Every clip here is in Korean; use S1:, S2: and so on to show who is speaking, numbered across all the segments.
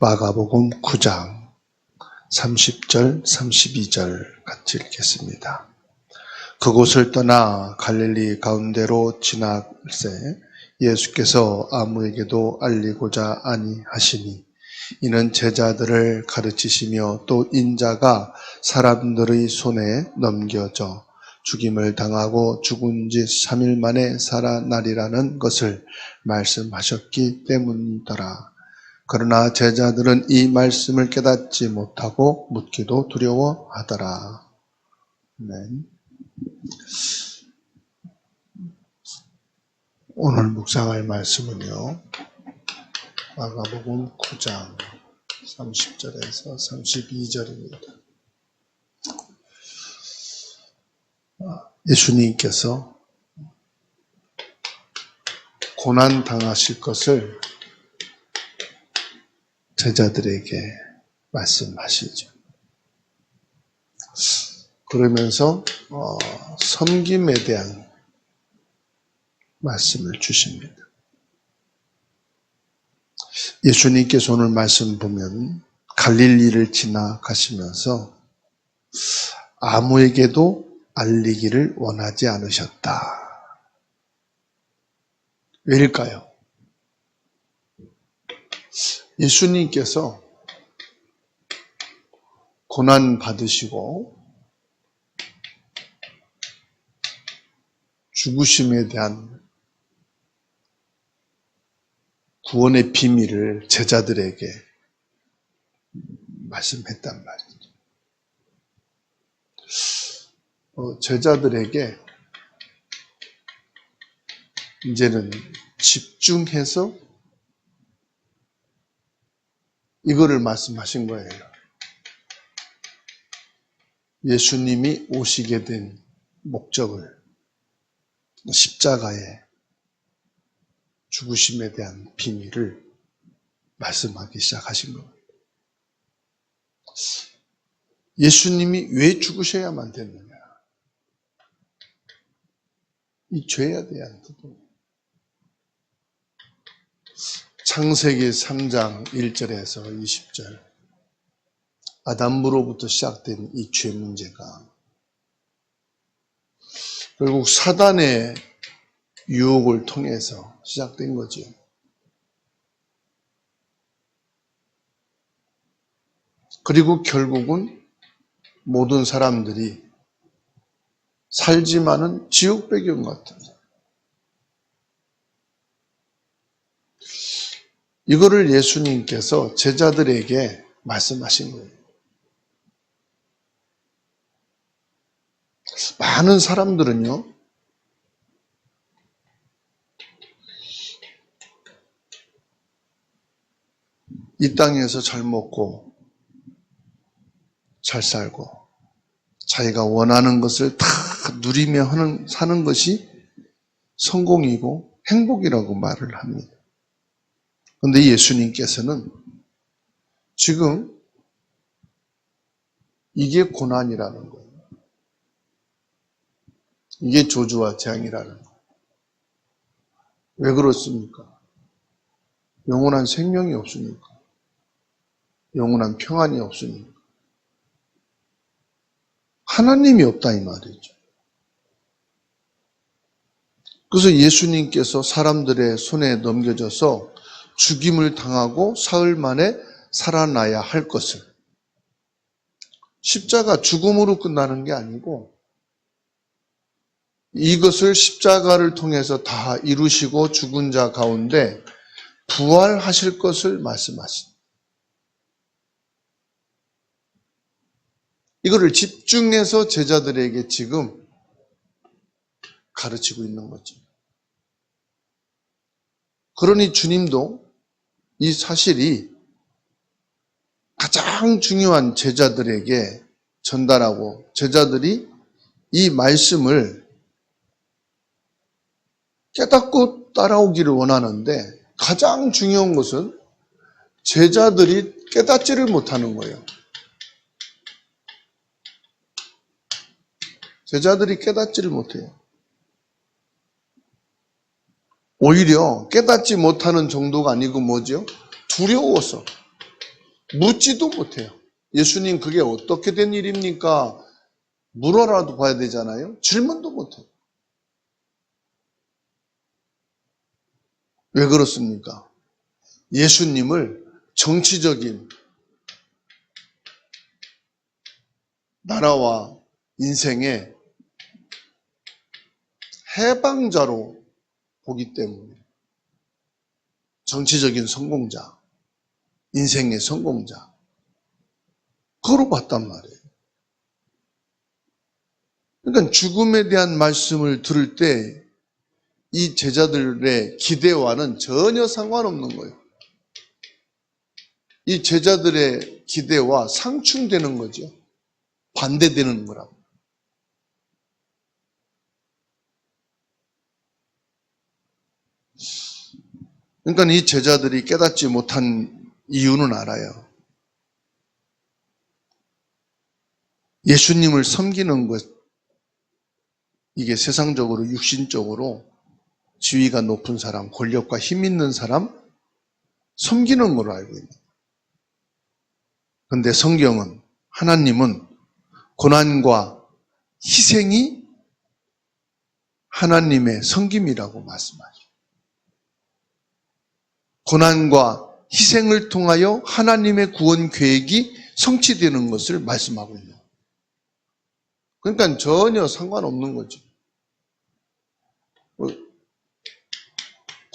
S1: 마가복음 9장 30절, 32절 같이 읽겠습니다. 그곳을 떠나 갈릴리 가운데로 지나갈새 예수께서 아무에게도 알리고자 아니하시니 이는 제자들을 가르치시며 또 인자가 사람들의 손에 넘겨져 죽임을 당하고 죽은 지 3일 만에 살아나리라는 것을 말씀하셨기 때문이더라. 그러나 제자들은 이 말씀을 깨닫지 못하고 묻기도 두려워하더라. 오늘 묵상할 말씀은요, 마가복음 9장 30절에서 32절입니다. 예수님께서 고난 당하실 것을 제자들에게 말씀하시죠. 그러면서 섬김에 대한 말씀을 주십니다. 예수님께서 오늘 말씀 보면 갈릴리를 지나가시면서 아무에게도 알리기를 원하지 않으셨다. 왜일까요? 예수님께서 고난 받으시고 죽으심에 대한 구원의 비밀을 제자들에게 말씀했단 말이죠. 제자들에게 이제는 집중해서 이거를 말씀하신 거예요. 예수님이 오시게 된 목적을, 십자가의 죽으심에 대한 비밀을 말씀하기 시작하신 겁니다. 예수님이 왜 죽으셔야만 됐느냐? 이 죄에 대한 부분. 창세기 3장 1절에서 20절. 아담으로부터 시작된 이 죄 문제가 결국 사단의 유혹을 통해서 시작된 거죠. 그리고 결국은 모든 사람들이 살지만은 지옥 배경 같은. 이거를 예수님께서 제자들에게 말씀하신 거예요. 많은 사람들은요, 이 땅에서 잘 먹고 잘 살고 자기가 원하는 것을 다 누리며 사는 것이 성공이고 행복이라고 말을 합니다. 그런데 예수님께서는 지금 이게 고난이라는 거예요. 이게 저주와 재앙이라는 거예요. 왜 그렇습니까? 영원한 생명이 없으니까. 영원한 평안이 없으니까. 하나님이 없다 이 말이죠. 그래서 예수님께서 사람들의 손에 넘겨져서 죽임을 당하고 사흘 만에 살아나야 할 것을, 십자가 죽음으로 끝나는 게 아니고 이것을 십자가를 통해서 다 이루시고 죽은 자 가운데 부활하실 것을 말씀하십니다. 이거를 집중해서 제자들에게 지금 가르치고 있는 거죠. 그러니 주님도 이 사실이 가장 중요한 제자들에게 전달하고 제자들이 이 말씀을 깨닫고 따라오기를 원하는데 가장 중요한 것은 제자들이 깨닫지를 못하는 거예요. 제자들이 깨닫지를 못해요. 오히려 깨닫지 못하는 정도가 아니고 뭐죠? 두려워서. 묻지도 못해요. 예수님 그게 어떻게 된 일입니까? 물어라도 봐야 되잖아요. 질문도 못해요. 왜 그렇습니까? 예수님을 정치적인 나라와 인생의 해방자로 보기 때문에 정치적인 성공자, 인생의 성공자 그거로 봤단 말이에요. 그러니까 죽음에 대한 말씀을 들을 때 이 제자들의 기대와는 전혀 상관없는 거예요. 이 제자들의 기대와 상충되는 거죠. 반대되는 거라고. 그러니까 이 제자들이 깨닫지 못한 이유는 알아요. 예수님을 섬기는 것, 이게 세상적으로 육신적으로 지위가 높은 사람, 권력과 힘 있는 사람 섬기는 걸로 알고 있는 거예요. 그런데 성경은, 하나님은 고난과 희생이 하나님의 섬김이라고 말씀하죠. 고난과 희생을 통하여 하나님의 구원 계획이 성취되는 것을 말씀하고 있는 거예요. 그러니까 전혀 상관없는 거죠.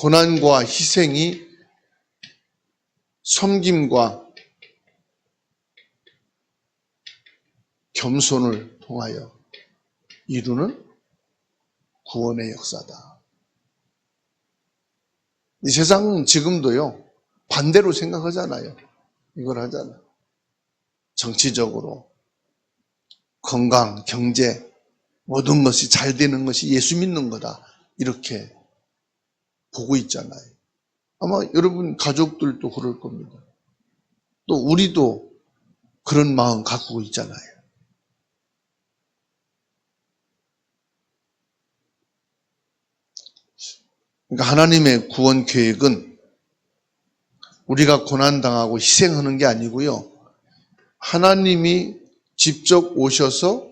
S1: 고난과 희생이 섬김과 겸손을 통하여 이루는 구원의 역사다. 이 세상은 지금도요, 반대로 생각하잖아요. 이걸 하잖아요. 정치적으로, 건강, 경제, 모든 것이 잘 되는 것이 예수 믿는 거다. 이렇게 보고 있잖아요. 아마 여러분 가족들도 그럴 겁니다. 또 우리도 그런 마음 갖고 있잖아요. 그러니까 하나님의 구원 계획은 우리가 고난당하고 희생하는 게 아니고요. 하나님이 직접 오셔서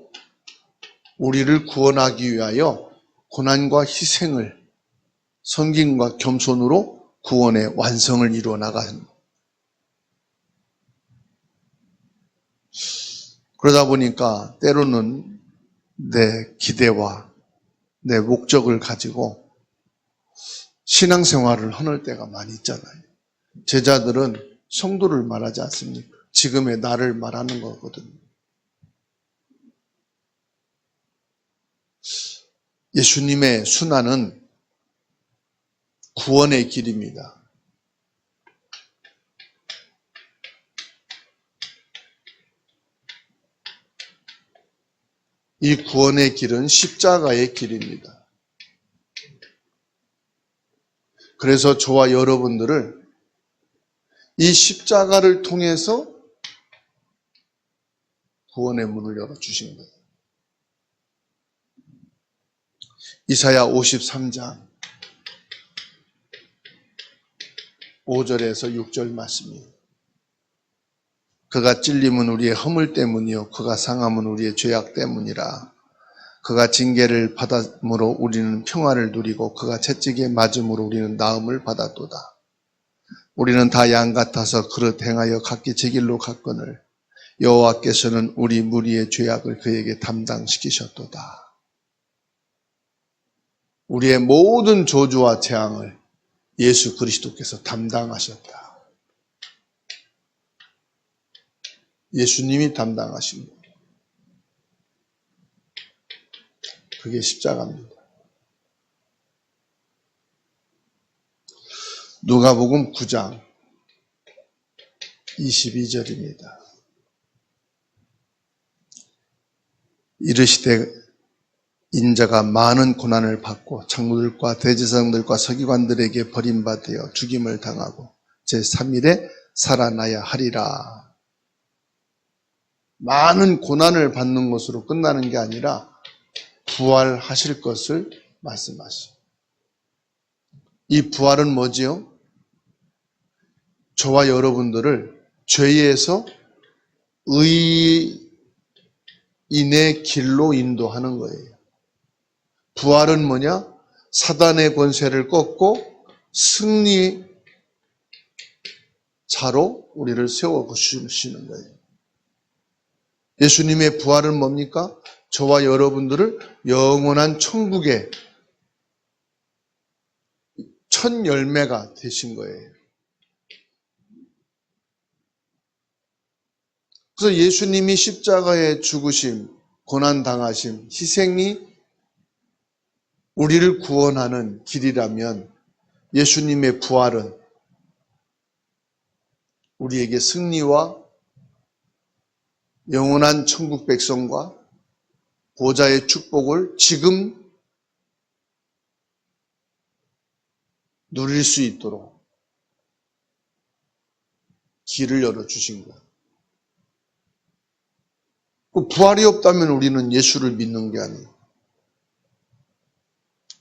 S1: 우리를 구원하기 위하여 고난과 희생을 섬김과 겸손으로 구원의 완성을 이루어 나가는. 그러다 보니까 때로는 내 기대와 내 목적을 가지고 신앙생활을 하는 때가 많이 있잖아요. 제자들은 성도를 말하지 않습니까? 지금의 나를 말하는 거거든요. 예수님의 순환은 구원의 길입니다. 이 구원의 길은 십자가의 길입니다. 그래서 저와 여러분들을 이 십자가를 통해서 구원의 문을 열어주신 거예요. 이사야 53장 5절에서 6절 말씀이에요. 그가 찔림은 우리의 허물 때문이요 그가 상함은 우리의 죄악 때문이라. 그가 징계를 받음으로 우리는 평화를 누리고 그가 채찍에 맞음으로 우리는 나음을 받았도다. 우리는 다 양 같아서 그릇 행하여 각기 제 길로 갔거늘 여호와께서는 우리 무리의 죄악을 그에게 담당시키셨도다. 우리의 모든 저주와 재앙을 예수 그리스도께서 담당하셨다. 예수님이 담당하신 거예요. 그게 십자가입니다. 누가복음 9장 22절입니다. 이르시되 인자가 많은 고난을 받고 장로들과 대제사장들과 서기관들에게 버림받아 죽임을 당하고 제3일에 살아나야 하리라. 많은 고난을 받는 것으로 끝나는 게 아니라 부활하실 것을 말씀하시죠. 이 부활은 뭐지요? 저와 여러분들을 죄에서 의인의 길로 인도하는 거예요. 부활은 뭐냐? 사단의 권세를 꺾고 승리자로 우리를 세워주시는 거예요. 예수님의 부활은 뭡니까? 저와 여러분들을 영원한 천국의 첫 열매가 되신 거예요. 그래서 예수님이 십자가에 죽으심, 고난당하심, 희생이 우리를 구원하는 길이라면 예수님의 부활은 우리에게 승리와 영원한 천국 백성과 보좌의 축복을 지금 누릴 수 있도록 길을 열어주신 거예요. 부활이 없다면 우리는 예수를 믿는 게 아니에요.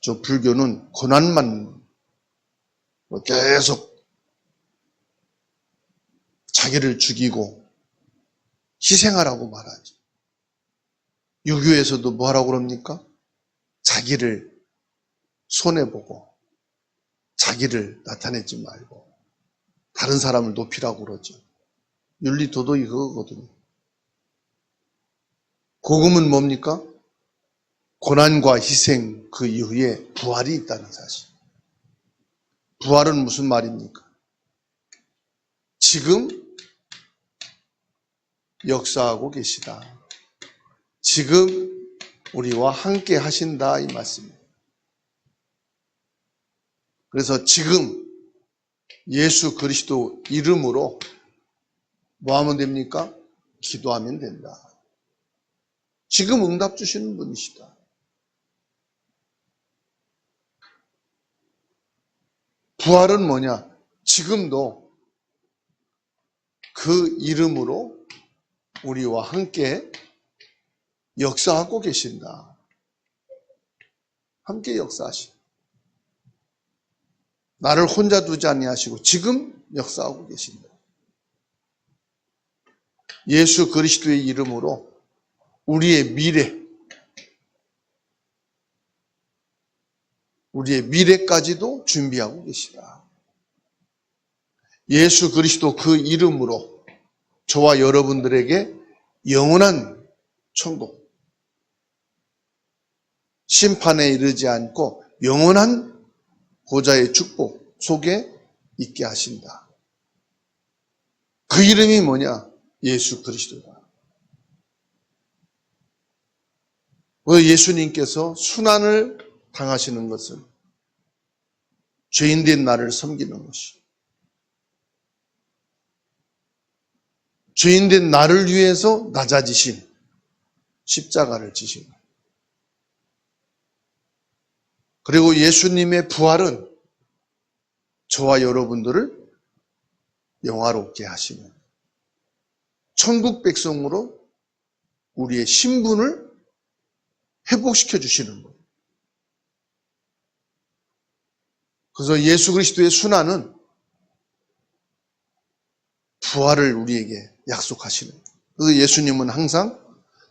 S1: 저 불교는 고난만 계속 자기를 죽이고 희생하라고 말하죠. 유교에서도 뭐 하라고 그럽니까? 자기를 손해보고 자기를 나타내지 말고 다른 사람을 높이라고 그러죠. 윤리 도덕이 그거거든요. 복음은 뭡니까? 고난과 희생 그 이후에 부활이 있다는 사실. 부활은 무슨 말입니까? 지금 역사하고 계시다. 지금 우리와 함께 하신다 이 말씀입니다. 그래서 지금 예수 그리스도 이름으로 뭐 하면 됩니까? 기도하면 된다. 지금 응답 주시는 분이시다. 부활은 뭐냐? 지금도 그 이름으로 우리와 함께 역사하고 계신다. 함께 역사하신다. 나를 혼자 두지 아니하시고 지금 역사하고 계신다. 예수 그리스도의 이름으로 우리의 미래까지도 준비하고 계시다. 예수 그리스도 그 이름으로 저와 여러분들에게 영원한 천국, 심판에 이르지 않고 영원한 보좌의 축복 속에 있게 하신다. 그 이름이 뭐냐? 예수 그리스도다. 예수님께서 순환을 당하시는 것은 죄인된 나를 섬기는 것이, 죄인된 나를 위해서 낮아지신 십자가를 지신 거예요. 그리고 예수님의 부활은 저와 여러분들을 영화롭게 하시는 천국 백성으로 우리의 신분을 회복시켜 주시는 거예요. 그래서 예수 그리스도의 순환은 부활을 우리에게 약속하시는 거예요. 그래서 예수님은 항상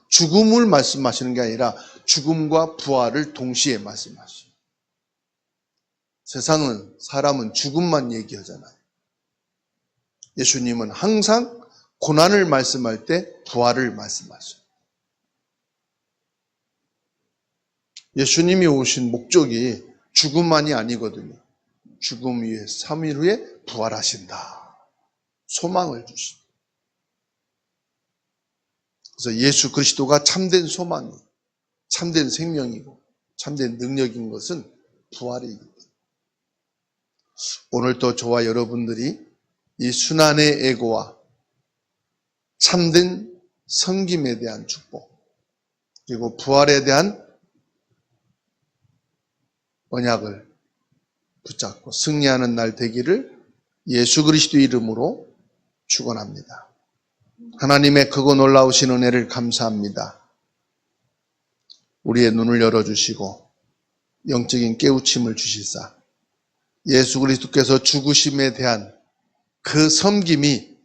S1: 죽음을 말씀하시는 게 아니라 죽음과 부활을 동시에 말씀하시죠. 세상은 사람은 죽음만 얘기하잖아요. 예수님은 항상 고난을 말씀할 때 부활을 말씀하셔요. 예수님이 오신 목적이 죽음만이 아니거든요. 죽음 위에 3일 후에 부활하신다. 소망을 주신다. 그래서 예수 그리스도가 참된 소망이, 참된 생명이고 참된 능력인 것은 부활이기 때문에 오늘도 저와 여러분들이 이 순환의 애고와 참된 섬김에 대한 축복, 그리고 부활에 대한 언약을 붙잡고 승리하는 날 되기를 예수 그리스도 이름으로 축원합니다. 하나님의 크고 놀라우신 은혜를 감사합니다. 우리의 눈을 열어주시고 영적인 깨우침을 주시사 예수 그리스도께서 죽으심에 대한 그 섬김이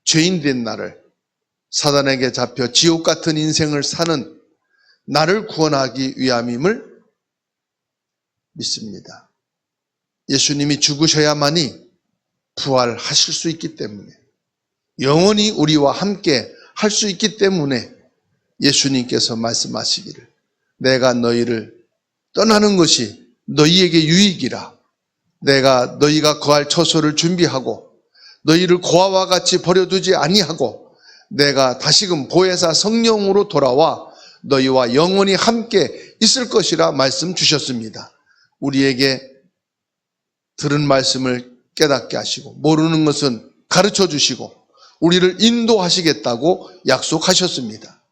S1: 죄인 된 나를, 사단에게 잡혀 지옥 같은 인생을 사는 나를 구원하기 위함임을 믿습니다. 예수님이 죽으셔야만이 부활하실 수 있기 때문에, 영원히 우리와 함께 할 수 있기 때문에 예수님께서 말씀하시기를 내가 너희를 떠나는 것이 너희에게 유익이라. 내가 너희가 거할 처소를 준비하고 너희를 고아와 같이 버려두지 아니하고 내가 다시금 보혜사 성령으로 돌아와 너희와 영원히 함께 있을 것이라 말씀 주셨습니다. 우리에게 들은 말씀을 깨닫게 하시고 모르는 것은 가르쳐 주시고 우리를 인도하시겠다고 약속하셨습니다.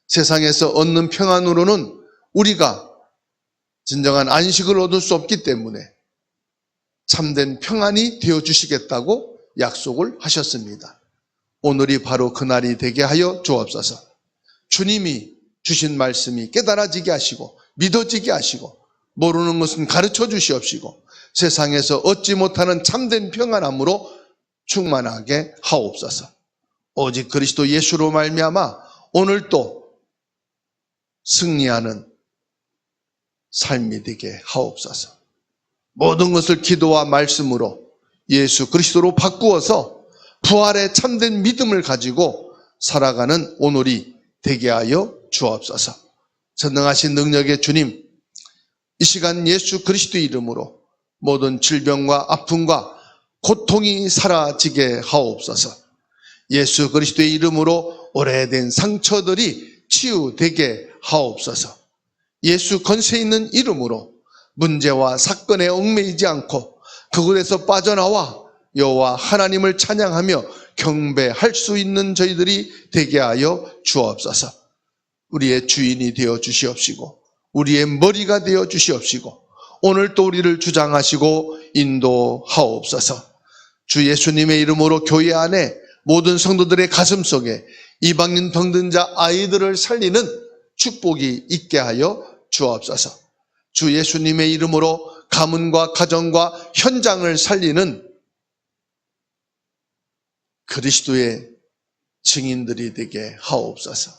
S1: 세상에서 얻는 평안으로는 우리가 진정한 안식을 얻을 수 없기 때문에 참된 평안이 되어주시겠다고 약속을 하셨습니다. 오늘이 바로 그날이 되게 하여 주옵소서. 주님이 주신 말씀이 깨달아지게 하시고 믿어지게 하시고 모르는 것은 가르쳐 주시옵시고 세상에서 얻지 못하는 참된 평안함으로 충만하게 하옵소서. 오직 그리스도 예수로 말미암아 오늘도 승리하는 삶이 되게 하옵소서. 모든 것을 기도와 말씀으로 예수 그리스도로 바꾸어서 부활의 참된 믿음을 가지고 살아가는 오늘이 되게 하여 주옵소서. 전능하신 능력의 주님, 이 시간 예수 그리스도의 이름으로 모든 질병과 아픔과 고통이 사라지게 하옵소서. 예수 그리스도의 이름으로 오래된 상처들이 치유되게 하옵소서. 예수 권세 있는 이름으로 문제와 사건에 얽매이지 않고 그곳에서 빠져나와 여호와 하나님을 찬양하며 경배할 수 있는 저희들이 되게 하여 주옵소서. 우리의 주인이 되어 주시옵시고 우리의 머리가 되어 주시옵시고 오늘 또 우리를 주장하시고 인도하옵소서. 주 예수님의 이름으로 교회 안에 모든 성도들의 가슴 속에 이방인 병든 자 아이들을 살리는 축복이 있게 하여 주옵소서. 주 예수님의 이름으로 가문과 가정과 현장을 살리는 그리스도의 증인들이 되게 하옵소서.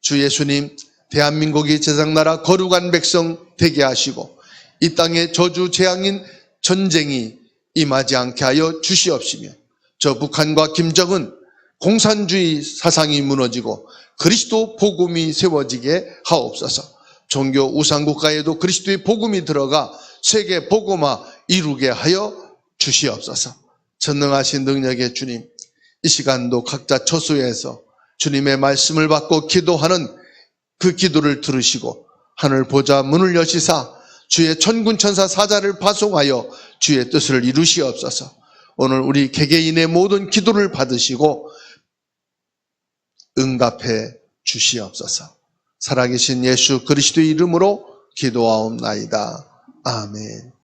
S1: 주 예수님, 대한민국이 제상나라 거룩한 백성 되게 하시고 이 땅에 저주 재앙인 전쟁이 임하지 않게 하여 주시옵시며 저 북한과 김정은 공산주의 사상이 무너지고 그리스도 복음이 세워지게 하옵소서. 종교 우상국가에도 그리스도의 복음이 들어가 세계 복음화 이루게 하여 주시옵소서. 전능하신 능력의 주님, 이 시간도 각자 처소에서 주님의 말씀을 받고 기도하는 그 기도를 들으시고 하늘 보좌 문을 여시사 주의 천군 천사 사자를 파송하여 주의 뜻을 이루시옵소서. 오늘 우리 개개인의 모든 기도를 받으시고 응답해 주시옵소서. 살아계신 예수 그리스도의 이름으로 기도하옵나이다. 아멘.